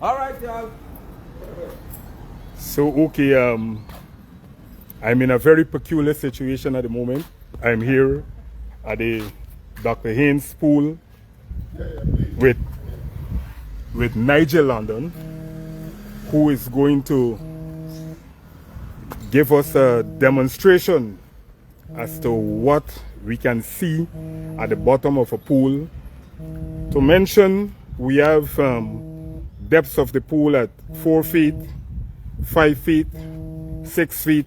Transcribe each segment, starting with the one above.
All right, y'all. So, okay, I'm in a very peculiar situation at the moment. I'm here at the Dr. Haynes pool with Nigel London, who is going to give us a demonstration as to what we can see at the bottom of a pool. To mention, we have depths of the pool at 4 feet, 5 feet, 6 feet,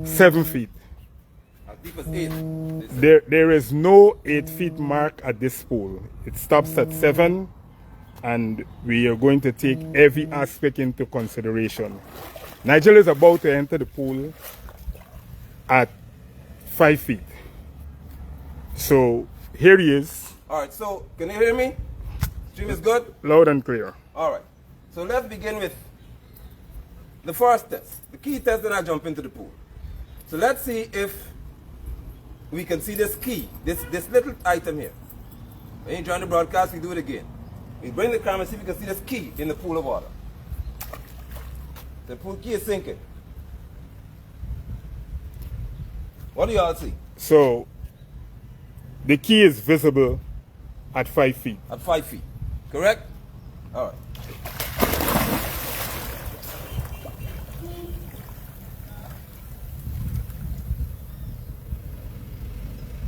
7 feet. As deep as 8. There is no 8 feet mark at this pool. It stops at 7, and we are going to take every aspect into consideration. Nigel is about to enter the pool at 5 feet. So here he is. All right, so can you hear me? Stream is good? Loud and clear. All right. So let's begin with the first test. The key test, then I jump into the pool. So let's see if we can see this key, this little item here. When you join the broadcast, we do it again. We bring the camera, see if we can see this key in the pool of water. The pool key is sinking. What do y'all see? So the key is visible at 5 feet. At 5 feet, correct? All right.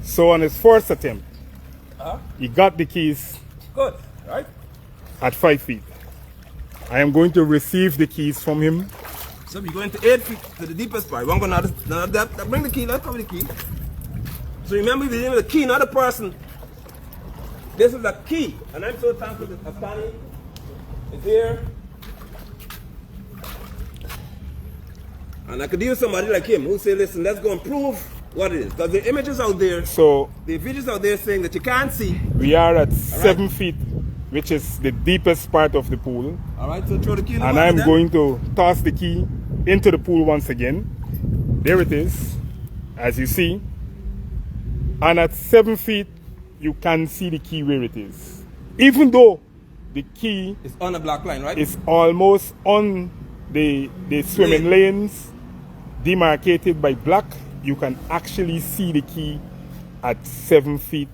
So on his first attempt, he got the keys Good, right? at 5 feet. I am going to receive the keys from him. So we're going to 8 feet to the deepest part. We're going to depth. Bring the key, let's cover the key. So remember, we're dealing with the key, not a person. This is a key, and I'm so thankful that Afghani is here. And I could deal with somebody like him who say, listen, let's go and prove what it is. Because the images out there, So the videos out there saying that you can't see. we are at 7 feet, which is the deepest part of the pool. All right, so throw the key in the And water I'm then. going to toss the key into the pool once again. There it is, as you see. And at 7 feet, you can see the key where it is. Even though the key It's on the black line, right? is almost on the swimming lanes, demarcated by black, you can actually see the key at 7 feet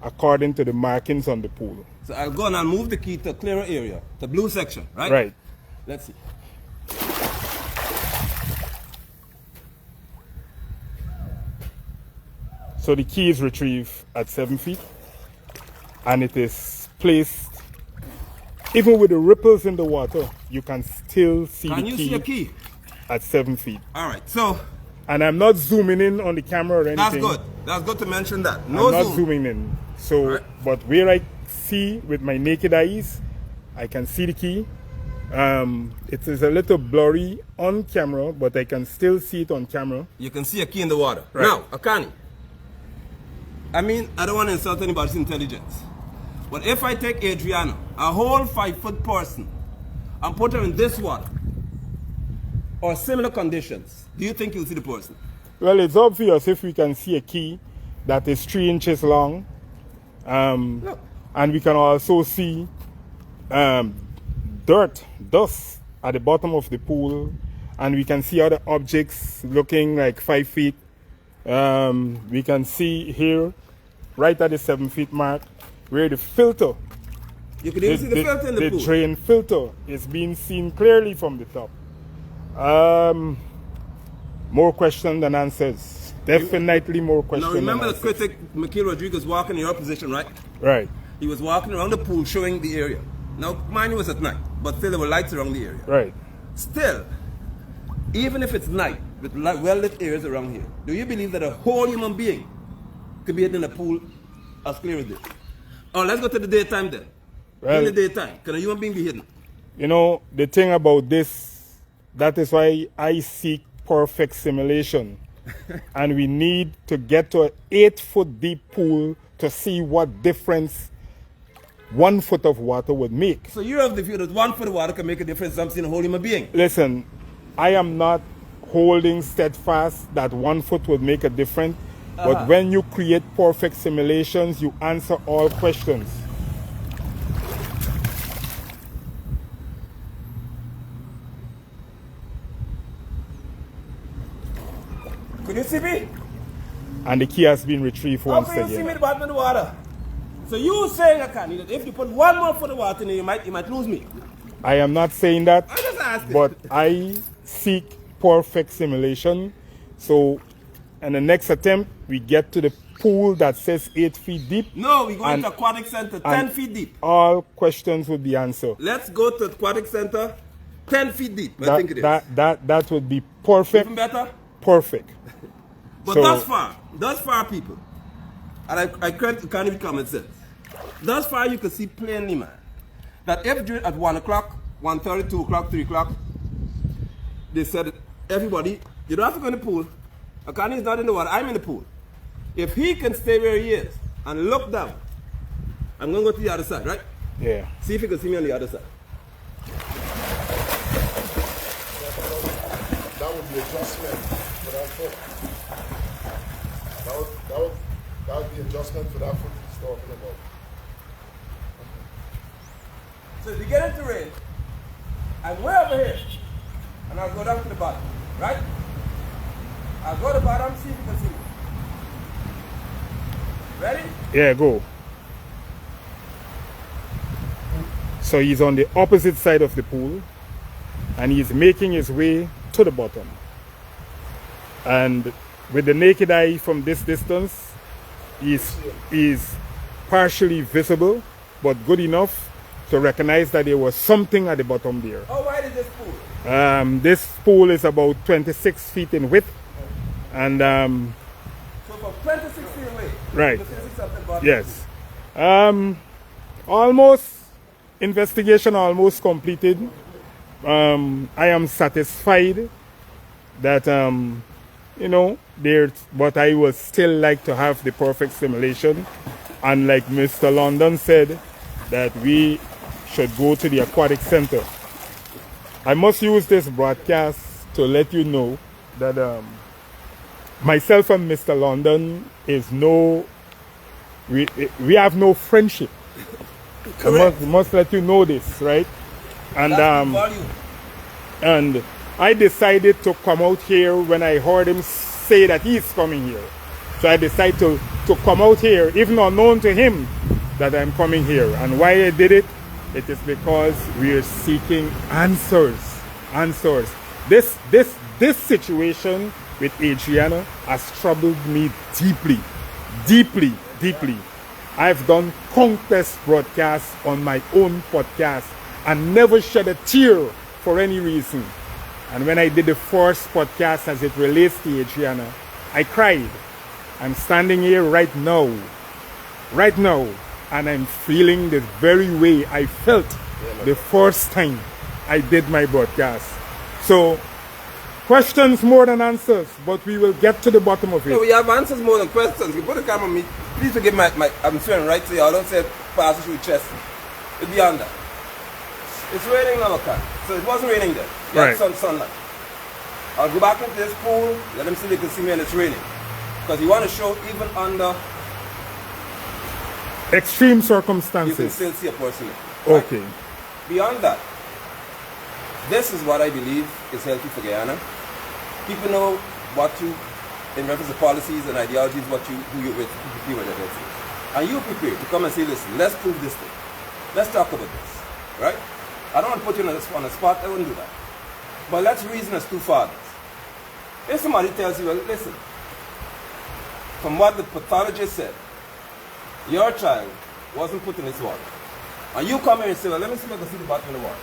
according to the markings on the pool. So I'll go and I'll move the key to a clearer area, the blue section, right? Right. Let's see. So the key is retrieved at 7 feet, and it is placed, even with the ripples in the water, you can still see Can the you key, see a key? at 7 feet. All right, so And I'm not zooming in on the camera or anything. that's good. That's good to mention that. I'm No not zoom. zooming in. So, Right. but where I see with my naked eyes, I can see the key. It is a little blurry on camera, but I can still see it on camera. You can see a key in the water. Right. Now, Akani, I mean, I don't want to insult anybody's intelligence. But if I take Adrianna, a whole 5-foot person, and put her in this water, or similar conditions, do you think you'll see the person? Well, it's obvious if we can see a key that is 3 inches long. Look. And we can also see dust at the bottom of the pool. And we can see other objects looking like 5 feet. We can see here, right at the 7 feet mark, where the filter, You could even see the filter in the pool. drain filter is being seen clearly from the top. More questions than answers. Definitely more questions Now remember than the answers. critic, Mikhail Rodriguez, walking in your position, right? Right. He was walking around the pool showing the area. Now, mine was at night, but still there were lights around the area. Right. Still, even if it's night with well-lit areas around here, do you believe that a whole human being could be in a pool as clear as this? Oh, let's go to the daytime then. Well- in the daytime, can a human being be hidden? You know, the thing about this, that is why I seek perfect simulation. And we need to get to an 8-foot deep pool to see what difference 1 foot of water would make. So you're of the view that 1 foot of water can make a difference in seeing a whole human being. Listen, I am not holding steadfast that 1 foot would make a difference. But when you create perfect simulations, you answer all questions. Could you see me? And the key has been retrieved How once can you see me again. at the bottom of the water? So you saying, Akani, that if you put one more foot of water in there, you might lose me. I am not saying that, I just asked it. but I seek perfect simulation. So in the next attempt, we get to the pool that says 8 feet deep. No, we go and- into Aquatic Center, 10 and feet deep. All questions would be answered. Let's go to Aquatic Center, 10 feet deep, I think it is. That would be perfect. Even better? Perfect. But So- thus far, people, and I can't even common sense. Thus far, you can see plainly, man, that if during at 1 o'clock, 1:30, 2 o'clock, 3 o'clock, they said, everybody, you don't have to go in the pool. Akani is not in the water, I'm in the pool. If he can stay where he is and look down, I'm going to go to the other side, right? Yeah. See if you can see me on the other side. That would be adjustment for that foot. That would be adjustment for that foot he's talking about. So if you get into rain, I'm way over here, and I'll go down to the bottom, right? I'll go to the bottom, see if you can see me. Ready? Yeah, go. So he's on the opposite side of the pool and he's making his way to the bottom. And with the naked eye from this distance, he's partially visible, but good enough to recognize that there was something at the bottom there. How wide is this pool? This pool is about 26 feet in width. And So from 26 feet away, Right. you can see something at the bottom. yes. Almost, investigation almost completed. I am satisfied that, but I would still like to have the perfect simulation. And like Mr. London said, that we should go to the aquatic center. I must use this broadcast to let you know that myself and Mr. London we have no friendship. I must let you know this, right? And That's the volume. and I decided to come out here when I heard him say that he's coming here. So I decided to come out here, even unknown to him that I'm coming here. And why I did it, it is because we are seeking answers. Answers. This situation with Adrianna has troubled me deeply. Deeply, deeply. I've done countless broadcasts on my own podcast and never shed a tear for any reason. And when I did the first podcast as it relates to Adrianna, I cried. I'm standing here right now, and I'm feeling the very way I felt the first time I did my broadcast. So, questions more than answers, but we will get to the bottom of it. No, we have answers more than questions. You put the camera on me. Please forgive I'm swearing right to you. I don't say pass through chest. It's beyond that. It's raining now, okay? So it wasn't raining then. You had Right. sunlight. I'll go back into this pool, let them see they can see me and it's raining. Because you want to show even under, Extreme you can circumstances. still see a person. Right? Okay. Beyond that, this is what I believe is healthy for Guyana. People know what you, in reference to policies and ideologies, who you're with, who you're with. And you prepare to come and say, listen, let's prove this thing. Let's talk about this. Right? I don't want to put you on the spot, I wouldn't do that. But let's reason as two fathers. If somebody tells you, well, listen, from what the pathologist said, your child wasn't put in this water. And you come here and say, well, let me see if I can see the bottom of the water.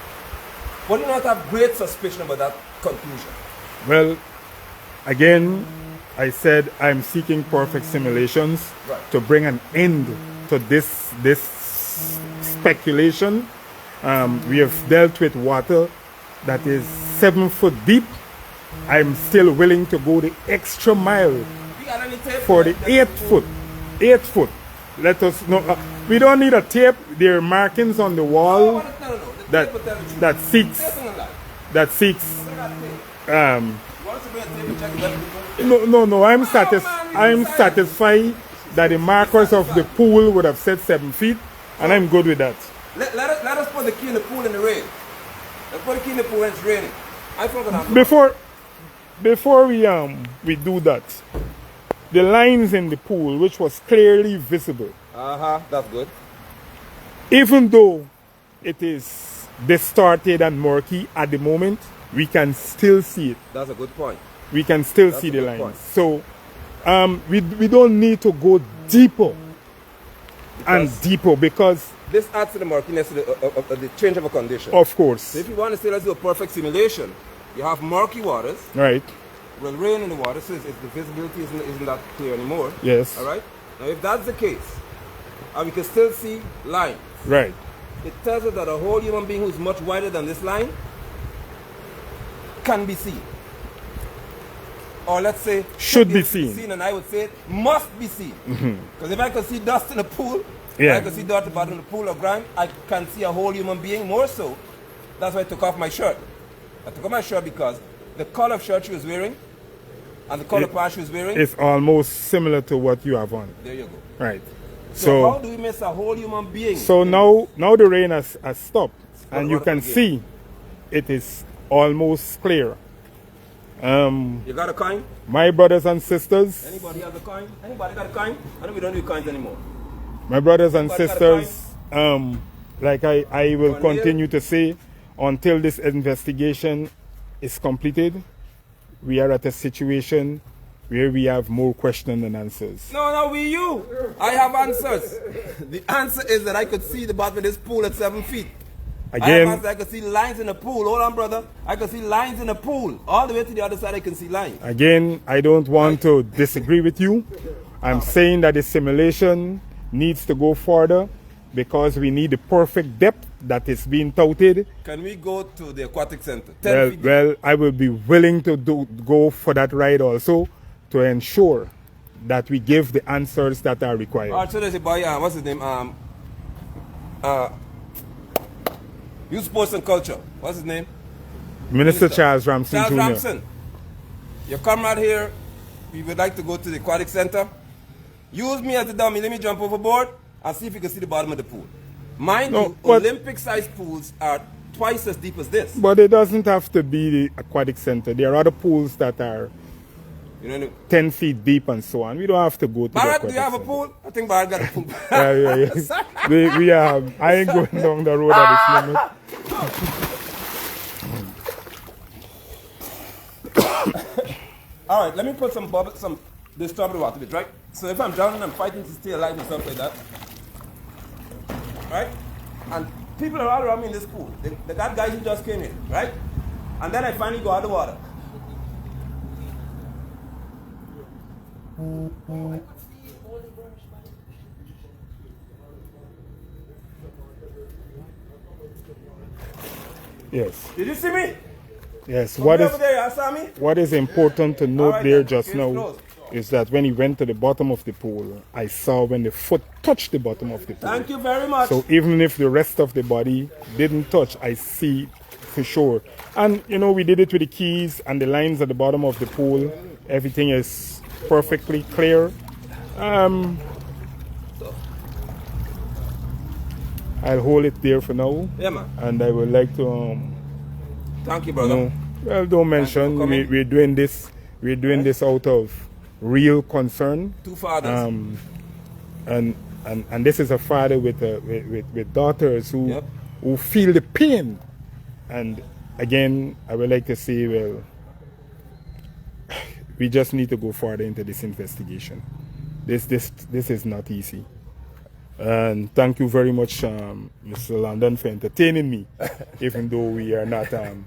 But you not have great suspicion about that conclusion. Well, again, I said I'm seeking perfect simulations Right. to bring an end to this speculation. We have dealt with water that is 7 foot deep. I'm still willing to go the extra mile You got any tape for the 8 foot. 8 foot. Let us know. We don't need a tape. There are markings on the wall No. that that seeks that seeks. No. I'm satisfied that the markers of the pool would have said 7 feet, and I'm good with that. Let us put the key in the pool in the rain. Let's put the key in the pool when it's raining. I forgot that. before we do that, the lines in the pool, which was clearly visible, That's good. even though it is distorted and murky at the moment, we can still see it. That's a good point. We can still That's see a the good lines. point. So we don't need to go deeper and deeper because, This adds to the murkiness of the change of a condition. of course, So if you want to say let's do a perfect simulation, you have murky waters, right? will rain in the water, so the visibility isn't that clear anymore. Yes. All right? Now, if that's the case, and we can still see lines, Right. it tells us that a whole human being who's much wider than this line can be seen. Or let's say, Should be seen. and I would say must be seen. Because if I can see dust in a pool, Yeah. I can see dust at the bottom of the pool or ground, I can see a whole human being more so. That's why I took off my shirt. I took off my shirt because the color of shirt she was wearing and the color of pants she was wearing, It's almost similar to what you have on. there you go. Right. So how do we miss a whole human being? So now the rain has stopped, and What- you what can again? see it is almost clear. You got a coin? My brothers and sisters, Anybody has a coin? Anybody got a coin? I know we don't do coins anymore. my brothers and Anybody got a sisters, like I will One here. continue to say, until this investigation is completed, we are at a situation where we have more questions than answers. No, you. I have answers. The answer is that I could see the bottom of this pool at 7 feet. I have Again, answers. I could see lines in the pool. Hold on, brother. I could see lines in the pool. All the way to the other side, I can see lines. I don't want to disagree with you. I'm saying that the simulation needs to go further because we need the perfect depth that is being touted. Can we go to the aquatic center? 10 feet deep. Well, I will be willing to go for that ride also to ensure that we give the answers that are required. Also, there's a boy, what's his name? Youth Sports and Culture. What's his name? Minister Charles Ramsey Charles Jr. Ramson. You come right here. We would like to go to the aquatic center. Use me as a dummy. Let me jump overboard and see if you can see the bottom of the pool. Mind No, you, but- Olympic-sized pools are twice as deep as this. But it doesn't have to be the aquatic center. There are other pools that are You know, 10 feet deep and so on. We don't have to go to the Barrett, aquatic do you have a center. pool? I think Barrett got a pool. Yeah. we have. I ain't going down the road at this moment. All right, let me put some bubble, some disturbed water bit, right? So if I'm drowning, I'm fighting to stay alive and stuff like that. Right? And people are all around me in this pool. They got guys who just came in, right? And then I finally go out of the water. Yes. Did you see me? Yes. Over there, you saw me? What is important to note right there then, just case now closed. is that when he went to the bottom of the pool, I saw when the foot touched the bottom of the pool. Thank you very much. So even if the rest of the body didn't touch, I see for sure. And you know, we did it with the keys and the lines at the bottom of the pool. Everything is perfectly clear. I'll hold it there for now. Yeah, man. And I would like to Thank you, brother. well, don't mention for coming. we're doing this. We're doing this out of real concern. Two fathers. And this is a father with daughters who Yep. who feel the pain. And again, I would like to say, well, we just need to go further into this investigation. This is not easy. And thank you very much, Mr. London, for entertaining me, even though we are not My on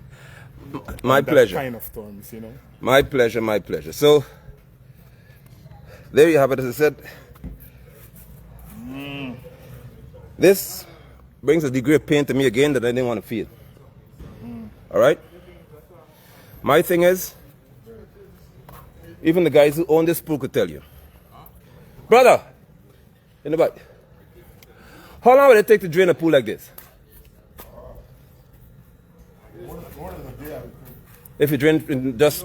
that pleasure. kind of terms, you know. My pleasure, my pleasure. So, there you have it, as I said. This brings a degree of pain to me again that I didn't want to feel. All right? My thing is, even the guys who own this pool could tell you. Brother, in the back, how long would it take to drain a pool like this? More than a day, I would think. If you drain in just...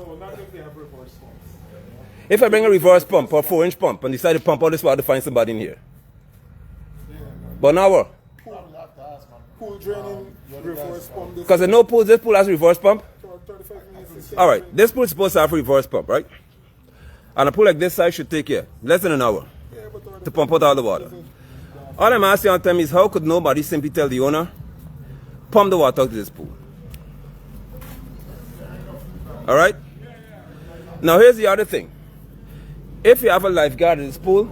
If I bring a reverse pump or 4-inch pump and decide to pump all this water to find somebody in here. But an hour. Probably have to ask, man. Pool draining, reverse pump. Because I know this pool has a reverse pump. 35 minutes. All right, this pool is supposed to have a reverse pump, right? And a pool like this size should take here less than an hour to pump out all the water. All I'm asking all the time is how could nobody simply tell the owner, pump the water out of this pool? All right? Now here's the other thing. If you have a lifeguard in this pool,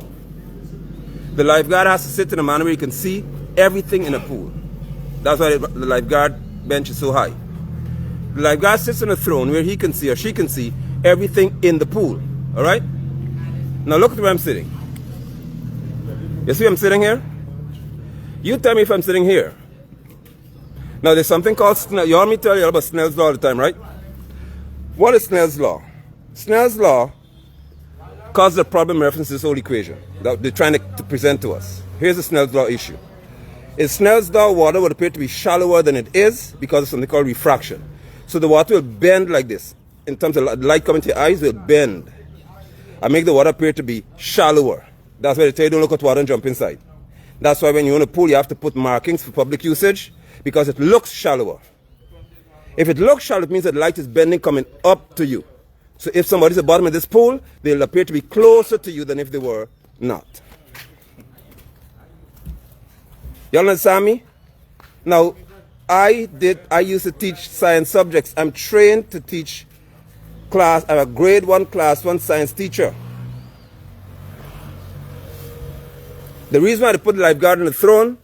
the lifeguard has to sit in a manner where you can see everything in the pool. That's why the lifeguard bench is so high. The lifeguard sits on a throne where he can see or she can see everything in the pool. All right? Now look at where I'm sitting. You see I'm sitting here? You tell me if I'm sitting here. Now there's something called Snell. You want me to tell you about Snell's law all the time, right? What is Snell's law? Snell's law causes a problem in reference to this whole equation that they're trying to present to us. Here's the Snell's law issue. In Snell's law, water would appear to be shallower than it is because of something called refraction. So the water will bend like this. In terms of light coming to your eyes, it will bend and make the water appear to be shallower. That's why they tell you don't look at water and jump inside. That's why when you're in a pool, you have to put markings for public usage because it looks shallower. If it looks shallow, it means that the light is bending coming up to you. So if somebody's at the bottom of this pool, they'll appear to be closer to you than if they were not. You understand me? Now, I used to teach science subjects. I'm trained to teach class. I'm a grade 1 class 1 science teacher. The reason why they put the lifeguard on the throne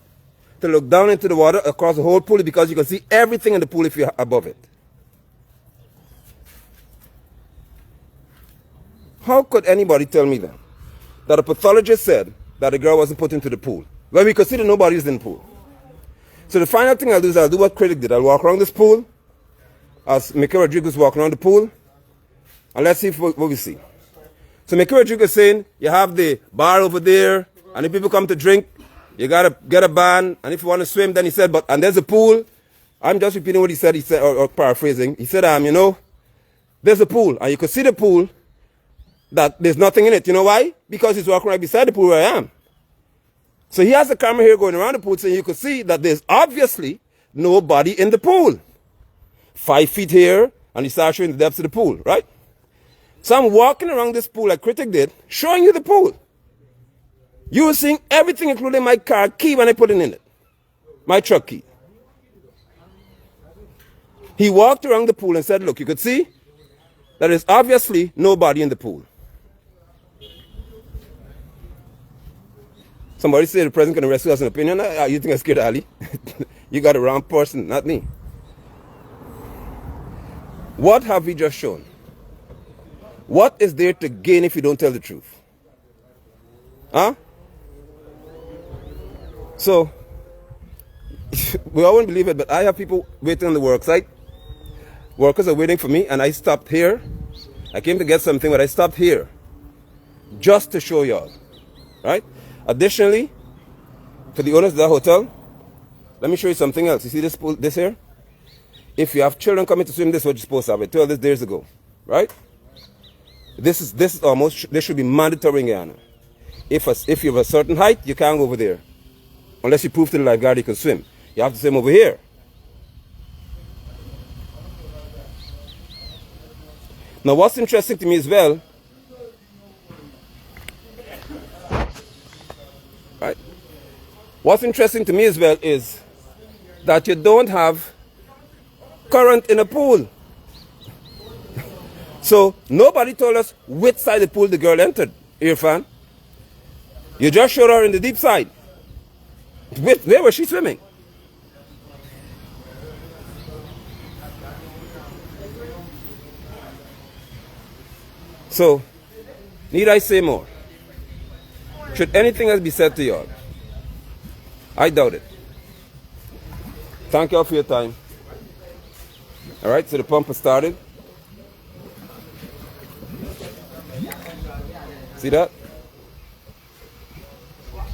to look down into the water across the whole pool is because you can see everything in the pool if you're above it. How could anybody tell me then that a pathologist said that a girl wasn't put into the pool? Well, we could see that nobody is in the pool. So the final thing I'll do is I'll do what Critic did. I'll walk around this pool as Michael Rodriguez walking around the pool, and let's see what we see. So Michael Rodriguez is saying you have the bar over there, and if people come to drink, you gotta get a ban, and if you want to swim, then he said, and there's a pool. I'm just repeating what he said, or paraphrasing. He said, there's a pool, and you can see the pool, that there's nothing in it. You know why? Because he's walking right beside the pool where I am. So he has the camera here going around the pool so you can see that there's obviously nobody in the pool. 5 feet here, and he starts showing the depths of the pool, right? So I'm walking around this pool like Critic did, showing you the pool. You were seeing everything, including my car key when I put it in it. My truck key. He walked around the pool and said, look, you could see that there's obviously nobody in the pool. Somebody said the president can arrest you as an opinion. You think I'm scared, Ali? You got the wrong person, not me. What have we just shown? What is there to gain if you don't tell the truth? Huh? So, we all won't believe it, but I have people waiting on the work site. Workers are waiting for me, and I stopped here. I came to get something, but I stopped here just to show y'all, right? Additionally, for the owners of that hotel, let me show you something else. You see this pool, this here? If you have children coming to swim, this is what you're supposed to have. I told this days ago, right? This should be mandatory in Guyana. If you have a certain height, you can't go over there. Unless you prove to the lifeguard you can swim. You have to swim over here. Now what's interesting to me as well, right? What's interesting to me as well is that you don't have current in a pool. So nobody told us which side of the pool the girl entered, Irfan. You just showed her in the deep side. Where was she swimming? So, need I say more? Should anything else be said to y'all? I doubt it. Thank y'all for your time. Alright, so the pump has started. See that?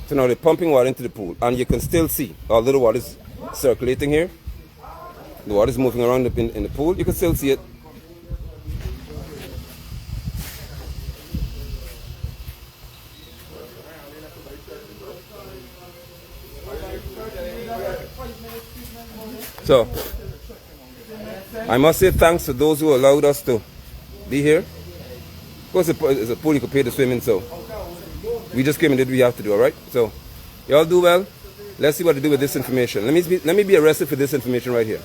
So now they're pumping water into the pool, and you can still see all little water is circulating here. The water is moving around in the pool. You can still see it. So I must say thanks to those who allowed us to be here. Of course, it's a pool you could pay to swim in, so we just came and did what we have to do, all right? So, y'all do well. Let's see what to do with this information. Let me be arrested for this information right here.